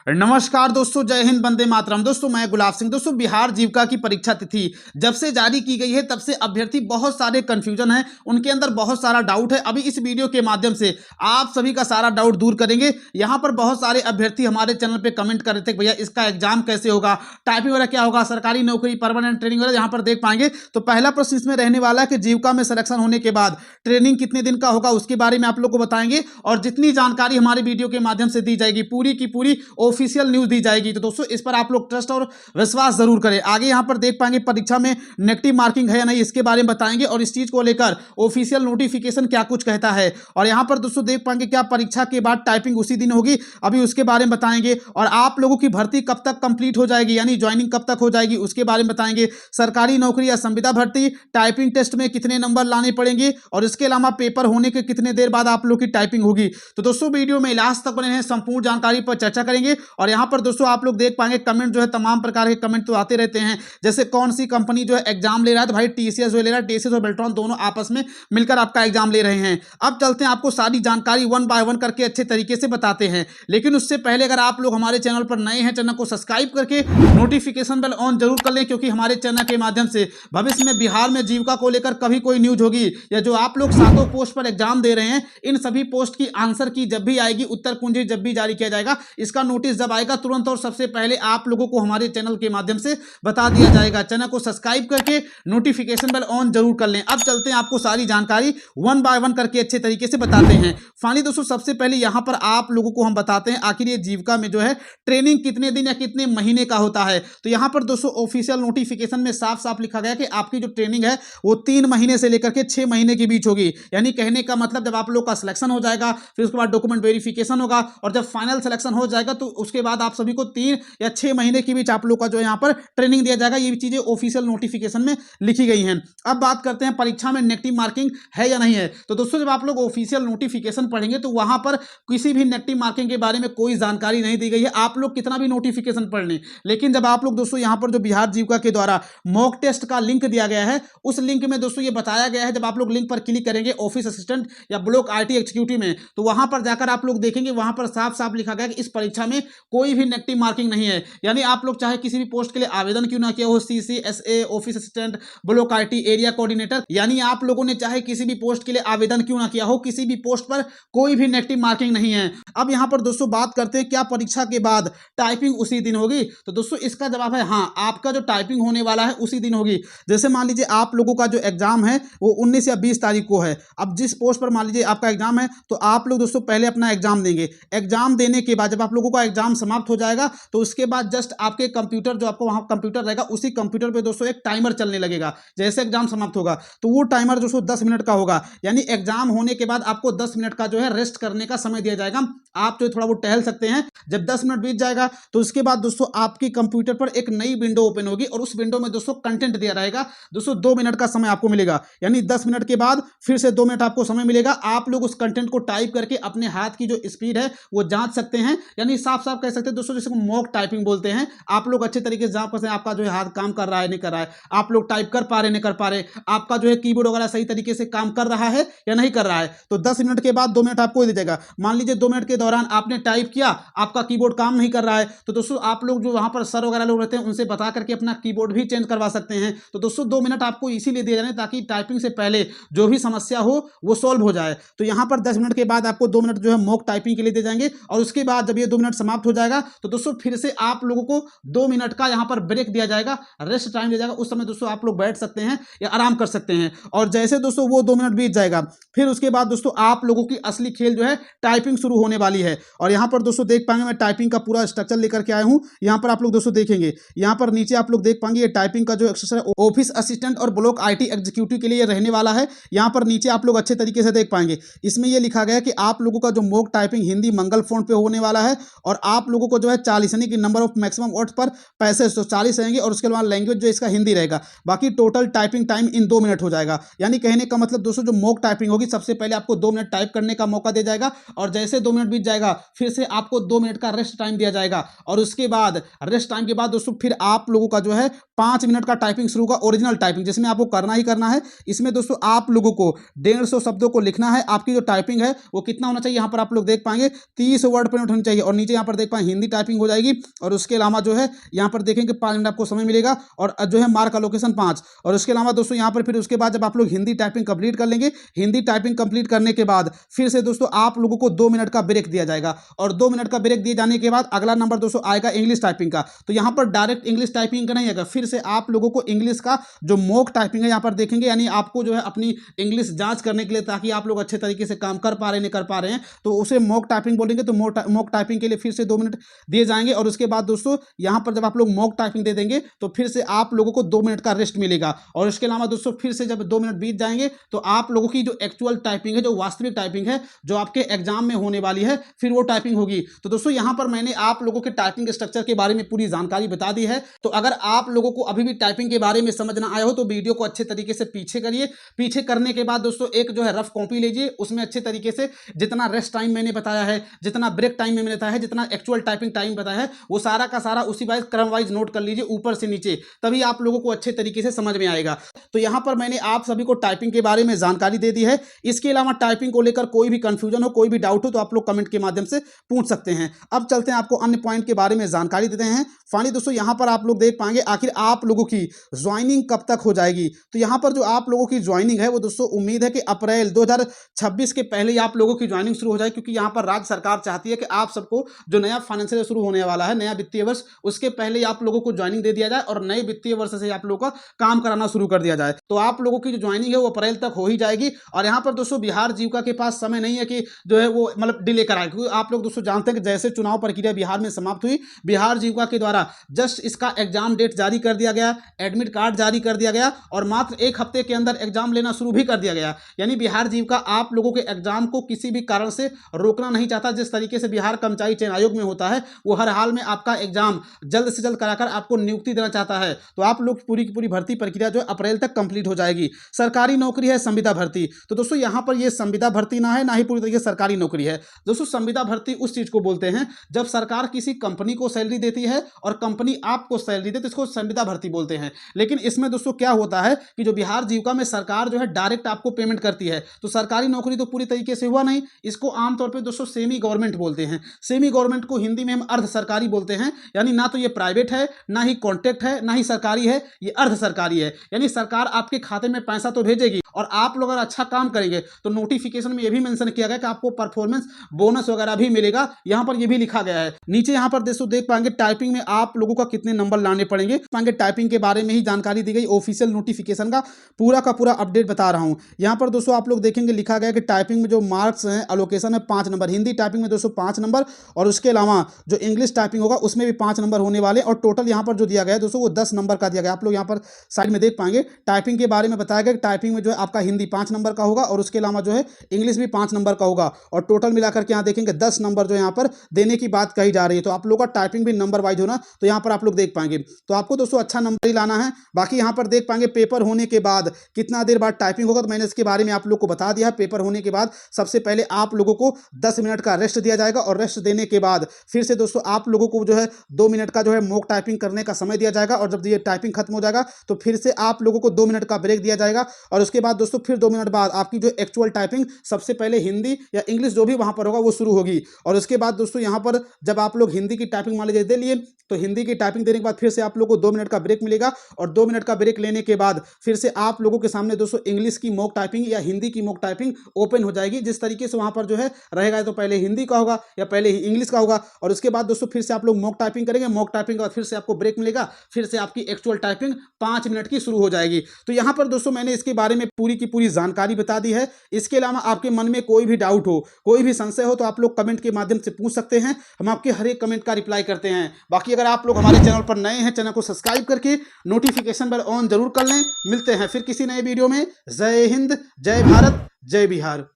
नमस्कार दोस्तों, जय हिंद, वंदे मातरम। दोस्तों मैं गुलाब सिंह। दोस्तों बिहार जीविका की परीक्षा तिथि जब से जारी की गई है तब से अभ्यर्थी बहुत सारे कंफ्यूजन है, उनके अंदर बहुत सारा डाउट है। अभी इस वीडियो के माध्यम से आप सभी का सारा डाउट दूर करेंगे। यहां पर बहुत सारे अभ्यर्थी हमारे चैनल पे कमेंट कर रहे थे भैया इसका एग्जाम कैसे होगा, टाइपिंग वगैरह क्या होगा, सरकारी नौकरी, परमानेंट ट्रेनिंग वगैरह यहाँ पर देख पाएंगे। तो पहला प्रश्न इसमें रहने वाला है कि जीविका में सिलेक्शन होने के बाद ट्रेनिंग कितने दिन का होगा, उसके बारे में आप लोग को बताएंगे। और जितनी जानकारी हमारे वीडियो के माध्यम से दी जाएगी पूरी की पूरी ऑफिशियल न्यूज दी जाएगी। तो दोस्तों इस पर आप लोग ट्रस्ट और विश्वास जरूर करें। आगे यहां पर देख पाएंगे परीक्षा में नेगेटिव मार्किंग है या नहीं, इसके बारे में बताएंगे। और इस चीज को लेकर ऑफिशियल नोटिफिकेशन क्या कुछ कहता है। और यहां पर दोस्तों देख पाएंगे क्या परीक्षा के बाद टाइपिंग उसी दिन होगी, अभी उसके बारे में बताएंगे। और आप लोगों की भर्ती कब तक कंप्लीट हो जाएगी, यानी ज्वाइनिंग कब तक हो जाएगी, उसके बारे में बताएंगे। सरकारी नौकरी या संविदा भर्ती, टाइपिंग टेस्ट में कितने नंबर लाने पड़ेंगे, और इसके अलावा पेपर होने के कितने देर बाद आप लोग की टाइपिंग होगी। तो दोस्तों वीडियो में लास्ट तक बने हैं, संपूर्ण जानकारी पर चर्चा करेंगे। और यहां पर दोस्तों आप लोग देख पाएंगे कमेंट जो है तमाम प्रकार के कमेंट तो आते रहते हैं, जैसे कौन सी कंपनी जो है एग्जाम ले रहा है। तो भाई टीसीएस जो ले रहा है, टीसीएस और बेल्ट्रॉन दोनों आपस में मिलकर आपका एग्जाम ले रहे हैं। अब चलते हैं, आपको सारी जानकारी वन बाय वन करके अच्छे तरीके से बताते हैं। लेकिन उससे पहले अगर आप लोग हमारे चैनल पर नए हैं, चैनल को सब्सक्राइब करके नोटिफिकेशन बेल ऑन जरूर कर लें, क्योंकि हमारे चैनल के माध्यम से भविष्य में बिहार में जीविका को लेकर कभी कोई न्यूज होगी या जो आप लोग सातों पोस्ट पर एग्जाम दे रहे हैं, इन सभी पोस्ट की आंसर की जब भी आएगी, उत्तर कुंजी जब भी जारी किया जाएगा, इसका नोटिस जब आएगा तुरंत और सबसे पहले आप लोगों को हमारे चैनल के माध्यम से बता दिया जाएगा। चैनल को सब्सक्राइब करके नोटिफिकेशन बेल ऑन जरूर कर लें। अब चलते हैं, आपको सारी जानकारी वन बाय वन करके अच्छे तरीके से बताते हैं। फाइनली दोस्तों सबसे पहले यहां पर आप लोगों को हम बताते हैं आखिर ये जीविका में जो है ट्रेनिंग कितने दिन या कितने महीने का होता है। तो यहां पर दोस्तों ऑफिशियल नोटिफिकेशन में साफ साफ लिखा गया कि आपकी जो ट्रेनिंग है वो 3 महीने से लेकर के 6 महीने के बीच होगी। यानी कहने का मतलब जब आप लोग का सिलेक्शन हो जाएगा, फिर उसके बाद डॉक्यूमेंट वेरिफिकेशन होगा, और जब फाइनल सिलेक्शन हो जाएगा तो उसके बाद आप सभी को 3 या 6 महीने के बीच आप लोग का जो यहाँ पर ट्रेनिंग दिया जाएगा। ये चीजें ऑफिशियल नोटिफिकेशन में लिखी गई हैं। अब बात करते हैं परीक्षा में नेगेटिव मार्किंग है या नहीं है। तो दोस्तों जब आप लोग ऑफिशियल नोटिफिकेशन पढ़ेंगे तो वहां पर किसी भी नेगेटिव मार्किंग के बारे में कोई जानकारी नहीं दी गई है। आप लोग कितना भी नोटिफिकेशन पढ़ लें, लेकिन जब आप लोग दोस्तों यहाँ पर जो बिहार जीविका के द्वारा मॉक टेस्ट का लिंक दिया गया है, उस लिंक में दोस्तों ये बताया गया है, जब आप लोग लिंक पर क्लिक करेंगे ऑफिस असिस्टेंट या ब्लॉक आईटी एग्जीक्यूटिव में, तो वहां पर जाकर आप लोग देखेंगे वहां पर साफ साफ लिखा गया कि इस परीक्षा में कोई भी नेगेटिव मार्किंग नहीं है। यानी आप लोग चाहे किसी भी पोस्ट के लिए आवेदन क्यों ना किया हो, CCSA, office assistant, block IT, area coordinator, यानी आप लोगों ने चाहे किसी भी पोस्ट के लिए आवेदन क्यों ना किया हो, किसी भी पोस्ट पर कोई भी नेगेटिव मार्किंग नहीं है। अब यहां पर दोस्तों बात करते हैं क्या परीक्षा के बाद टाइपिंग उसी दिन होगी। तो दोस्तों इसका जवाब है हाँ, आपका जो टाइपिंग होने वाला है उसी दिन होगी। जैसे मान लीजिए आप लोगों का जो एग्जाम है वो 19 या 20 तारीख को है। अब जिस पोस्ट पर मान लीजिए आपका एग्जाम है, तो आप लोग दोस्तों पहले अपना एग्जाम देंगे। एग्जाम देने के बाद जब आप लोगों का एग्जाम समाप्त हो जाएगा, तो उसके बाद जस्ट आपके कंप्यूटर जो आपको वहां कंप्यूटर रहेगा, उसी कंप्यूटर पे दोस्तों एक टाइमर चलने लगेगा। जैसे एग्जाम समाप्त होगा तो वो टाइमर दोस्तों 10 मिनट का होगा। यानी एग्जाम होने के बाद आपको 10 मिनट का जो है रेस्ट करने का समय दिया जाएगा। आप जो थोड़ा वो टहल सकते हैं। जब 10 मिनट बीत जाएगा तो उसके बाद दोस्तों आपकी कंप्यूटर पर एक नई विंडो ओपन होगी, और उस विंडो में दोस्तों कंटेंट दिया रहेगा। दोस्तों 2 मिनट का समय आपको मिलेगा, यानी 10 मिनट के बाद फिर से 2 मिनट आपको समय मिलेगा। आप लोग उस कंटेंट को टाइप करके अपने हाथ की जो स्पीड है वो जांच सकते हैं। यानी साफ साफ कह सकते हैं दोस्तों जिसको मॉक टाइपिंग बोलते हैं। आप लोग अच्छे तरीके से जांच सकते हैं आपका जो है हाथ काम कर रहा है नहीं कर रहा है, आप लोग टाइप कर पा रहे नहीं कर पा रहे, आपका जो है कीबोर्ड वगैरह सही तरीके से काम कर रहा है या नहीं कर रहा है। तो 10 मिनट के बाद 2 मिनट आपको दे जाएगा। मान लीजिए 2 मिनट के दौरान आपने टाइप किया, आपका कीबोर्ड काम नहीं कर रहा है, तो दोस्तों आप लोग जो वहां पर सर वगैरह लोग रहते हैं उनसे बता करके अपना कीबोर्ड भी चेंज करवा सकते हैं। तो दोस्तों 2 मिनट आपको इसीलिए दिए जाने ताकि टाइपिंग से पहले जो भी समस्या हो वो सॉल्व हो जाए। तो यहां पर 10 मिनट के बाद आपको 2 मिनट जो है मॉक टाइपिंग के लिए दे जाएंगे, और उसके बाद जब ये 2 मिनट समाप्त हो जाएगा तो दोस्तों फिर से आप लोगों को 2 मिनट का यहां पर ब्रेक दिया जाएगा, रेस्ट टाइम दिया जाएगा। उस समय दोस्तों आप लोग बैठ सकते हैं या आराम कर सकते हैं। और जैसे दोस्तों वो 2 मिनट बीत जाएगा, फिर उसके बाद दोस्तों आप लोगों की असली खेल जो है टाइपिंग शुरू होने वाली है। और यहां पर दोस्तों देख पाएंगे मैं टाइपिंग का पूरा स्ट्रक्चर लेकर के आया हूं। यहां पर आप लोग दोस्तों देखेंगे, यहां पर नीचे आप लोग देख पाएंगे ये टाइपिंग का जो एक्सरसाइज ऑफिस असिस्टेंट और ब्लॉक आईटी एग्जीक्यूटिव के लिए रहने वाला है। यहां पर नीचे आप लोग अच्छे तरीके से देख पाएंगे, इसमें यह लिखा गया है कि आप लोगों का जो मॉक टाइपिंग हिंदी मंगल फोन पे होने वाला है, और आप लोगों को जो है 40 यानी कि नंबर ऑफ मैक्सिमम वर्ड्स पर पैसे 40 रहेंगे, और उसके बाद लैंग्वेज जो इसका हिंदी रहेगा। बाकी total typing time in 2 minute हो जाएगा। यानी कहने का मतलब दोस्तों जो मॉक टाइपिंग होगी सबसे पहले आपको 2 मिनट टाइप करने का मौका दिया जाएगा, और जैसे 2 मिनट बीत जाएगा फिर से आपको 2 मिनट का रेस्ट टाइम दिया जाएगा। और उसके बाद रेस्ट टाइम के बाद दोस्तों फिर आप लोगों का जो है 5 मिनट का टाइपिंग शुरू होगा, ओरिजिनल टाइपिंग, जिसमें आपको करना ही करना है। इसमें दोस्तों आप लोगों को 150 शब्दों को लिखना है। आपकी जो टाइपिंग है वो कितना होना चाहिए, यहाँ पर आप लोग देख पाएंगे 30 वर्ड पर होनी चाहिए। और नीचे यहाँ पर देख पाए हिंदी टाइपिंग हो जाएगी और उसके अलावा जो है यहाँ पर देखेंगे 5 मिनट आपको समय मिलेगा और जो है मार्क अलोकेशन 5। और उसके अलावा दोस्तों यहाँ पर फिर उसके बाद जब आप लोग हिंदी टाइपिंग कंप्लीट कर लेंगे, हिंदी टाइपिंग कंप्लीट करने के बाद फिर से दोस्तों आप लोगों को 2 मिनट का ब्रेक दिया जाएगा और 2 मिनट का ब्रेक दिए जाने के बाद अगला नंबर दोस्तों आएगा इंग्लिश टाइपिंग का। तो यहाँ पर डायरेक्ट इंग्लिश टाइपिंग का नहीं आएगा, फिर से आप लोगों को इंग्लिश का जो मॉक टाइपिंग है यहाँ पर देखेंगे, यानी आपको जो है अपनी इंग्लिश जांच करने के लिए, ताकि आप लोग अच्छे तरीके से काम कर पा रहे नहीं कर पा रहे हैं, तो उसे मॉक टाइपिंग बोलेंगे। तो मॉक टाइपिंग के लिए फिर से 2 मिनट दिए जाएंगे और उसके बाद दोस्तों यहाँ पर जब आप लोग मॉक टाइपिंग दे देंगे तो फिर से आप लोगों को 2 मिनट का रेस्ट मिलेगा। और इसके अलावा दोस्तों फिर से जब 2 मिनट बीत जाएंगे तो आप लोगों की जो एक्चुअल टाइपिंग है, जो वास्तविक टाइपिंग है, जो आपके एग्जाम में होने वाली है, फिर वो टाइपिंग होगी। तो दोस्तों यहाँ पर मैंने आप लोगों के टाइपिंग स्ट्रक्चर के बारे में पूरी जानकारी बता दी है। तो अगर आप लोगों को अभी भी टाइपिंग के बारे में समझ ना आया हो तो वीडियो को अच्छे तरीके से पीछे करिए। पीछे करने के बाद दोस्तों एक जो है रफ कॉपी लीजिए, उसमें अच्छे तरीके से जितना रेस्ट टाइम मैंने बताया है, जितना ब्रेक टाइम मैंने बताया है, जितना एक्चुअल टाइपिंग टाइम बताया है, वो सारा का सारा उसी वाइज क्रम वाइज नोट कर लीजिए ऊपर से नीचे, तभी आप लोगों को अच्छे तरीके से समझ में आएगा। तो यहाँ पर मैंने आप सभी को टाइपिंग के बारे में जानकारी दे दी है। इसके अलावा टाइपिंग को लेकर कोई भी कंफ्यूजन हो, कोई भी डाउट हो तो आप लोग कमेंट के माध्यम से पूछ सकते हैं। अब चलते हैं आपको अन्य पॉइंट के बारे में जानकारी देते हैं। फाइनली दोस्तों यहाँ पर आप लोग देख पाएंगे आखिर आप लोगों की ज्वाइनिंग कब तक हो जाएगी। तो यहाँ पर जो आप लोगों की ज्वाइनिंग है वो दोस्तों उम्मीद है कि अप्रैल 2026 के पहले ही आप लोगों की ज्वाइनिंग शुरू हो जाए, क्योंकि यहाँ पर राज्य सरकार चाहती है कि आप सबको जो नया फाइनेंशियल शुरू होने वाला है, नया वित्तीय वर्ष, उसके पहले ही आप लोगों को ज्वाइनिंग दे दिया जाए और नए वित्तीय वर्ष से आप लोगों का काम कराना शुरू कर दिया जाए। तो आप लोगों की जो ज्वाइनिंग है वो अप्रैल तक हो ही जाएगी। और यहाँ पर दोस्तों बिहार जीविका के पास समय नहीं है कि जो है वो मतलब डिले कराए, क्योंकि आप लोग दोस्तों जानते हैं कि जैसे चुनाव प्रक्रिया बिहार में समाप्त हुई, बिहार जीविका के द्वारा जस्ट इसका एग्जाम डेट जारी कर दिया गया, एडमिट कार्ड जारी कर दिया गया और मात्र 1 हफ्ते के अंदर एग्जाम लेना शुरू भी कर दिया गया। यानी बिहार जीविका आप लोगों के एग्जाम को किसी भी कारण से रोकना नहीं चाहता। जिस तरीके से बिहार कर्मचारी चयन आयोग में होता है, वो हर हाल में आपका एग्जाम जल्द से जल्द कराकर आपको नियुक्ति देना चाहता है। तो आप लोग पूरी की पूरी भर्ती प्रक्रिया जो अप्रैल तक कंप्लीट हो जाएगी। सरकारी नौकरी है संविदा भर्ती, तो दोस्तों यहाँ पर ये संविदा भर्ती ना है, ना ही पूरी तरीके से सरकारी नौकरी है। दोस्तों संविदा भर्ती उस चीज को बोलते हैं जब सरकार किसी कंपनी को सैलरी देती है और कंपनी आपको सैलरी देती है, तो इसको संविदा भर्ती बोलते हैं। लेकिन इसमें दोस्तों क्या होता है कि जो बिहार जीविका में सरकार जो है डायरेक्ट आपको पेमेंट करती है, तो सरकारी नौकरी तो पूरी तरीके से हुआ नहीं। इसको आमतौर पर दोस्तों सेमी गवर्नमेंट बोलते हैं। सेमी गवर्नमेंट को हिंदी में हम अर्ध सरकारी बोलते हैं, यानी ना तो ये प्राइवेट है, ना ही कॉन्ट्रैक्ट है, ना ही सरकारी है, ये अर्ध सरकारी है। यानी सरकार आपके खाते में पैसा तो भेजेगी और आप लोग अगर अच्छा काम करेंगे तो नोटिफिकेशन में ये भी मेंशन किया गया कि आपको परफॉर्मेंस बोनस वगैरह भी मिलेगा। यहाँ पर ये भी लिखा गया है। नीचे यहाँ पर दोस्तों देख पाएंगे टाइपिंग में आप लोगों का कितने नंबर लाने पड़ेंगे, टाइपिंग के बारे में ही जानकारी दी गई। ऑफिशियल नोटिफिकेशन का पूरा अपडेट बता रहा हूँ। यहाँ पर दोस्तों आप लोग देखेंगे लिखा गया कि टाइपिंग में जो मार्क्स हैं अलोकेशन है 5 नंबर, हिंदी टाइपिंग में दोस्तों 5 नंबर और उसके अलावा जो इंग्लिश टाइपिंग होगा उसमें भी 5 नंबर होने वाले और टोटल यहाँ पर जो दिया गया है दोस्तों वो 10 नंबर का दिया गया। आप लोग यहाँ पर साइड में देख पाएंगे टाइपिंग के बारे में बताया गया कि टाइपिंग में जो है आपका हिंदी 5 नंबर का होगा और उसके अलावा जो है इंग्लिश भी 5 नंबर का होगा और टोटल मिलाकर के यहाँ देखेंगे 10 नंबर जो यहाँ पर देने की बात कही जा रही है। तो आप लोग का टाइपिंग भी नंबर वाइज होना, तो यहाँ पर आप लोग देख पाएंगे। तो आपको दोस्तों अच्छा नंबर ही लाना है। बाकी यहाँ पर देख पाएंगे पेपर होने के बाद कितना देर बाद टाइपिंग होगा, तो मैंने इसके बारे में आप लोग को बता दिया। पेपर होने के बाद सबसे पहले आप लोगों को 10 मिनट का रेस्ट दिया जाएगा और रेस्ट देने के बाद फिर से दोस्तों आप लोगों को जो है 2 मिनट का जो है मॉक टाइपिंग करने का समय दिया जाएगा और जब ये टाइपिंग खत्म हो जाएगा तो फिर से आप लोगों को 2 मिनट का ब्रेक दिया जाएगा और उसके बाद दोस्तों फिर 2 मिनट बाद आपकी जो एक्चुअल टाइपिंग सबसे पहले हिंदी या इंग्लिश जो भी वहां पर होगा वो शुरू होगी। और उसके बाद दोस्तों यहाँ पर जब आप लोग हिंदी की टाइपिंग मान लीजिए दे लिए तो हिंदी की टाइपिंग देने के बाद फिर से आप लोगों को 2 मिनट का ब्रेक मिलेगा और 2 मिनट का ब्रेक लेने के बाद फिर से आप लोगों के सामने दोस्तों इंग्लिश की मॉक टाइपिंग या हिंदी की मॉक टाइपिंग ओपन हो जाएगी। जिस तरीके से वहां पर जो है रहेगा तो पहले हिंदी का होगा या पहले ही इंग्लिश का होगा और उसके बाद दोस्तों फिर से आप लोग मॉक टाइपिंग करेंगे। मॉक टाइपिंग के बाद फिर से आपको ब्रेक मिलेगा, फिर से आपकी एक्चुअल टाइपिंग 5 मिनट की शुरू हो जाएगी। तो यहाँ पर दोस्तों मैंने इसके बारे में पूरी की पूरी जानकारी बता दी है। इसके अलावा आपके मन में कोई भी डाउट हो, कोई भी संशय हो तो आप लोग कमेंट के माध्यम से पूछ सकते हैं। हम आपके हर एक कमेंट का रिप्लाई करते हैं। बाकी अगर आप लोग हमारे चैनल पर नए हैं, चैनल को सब्सक्राइब करके नोटिफिकेशन बेल ऑन जरूर कर लें। मिलते हैं फिर किसी नए वीडियो में। जय हिंद, जय भारत, जय बिहार।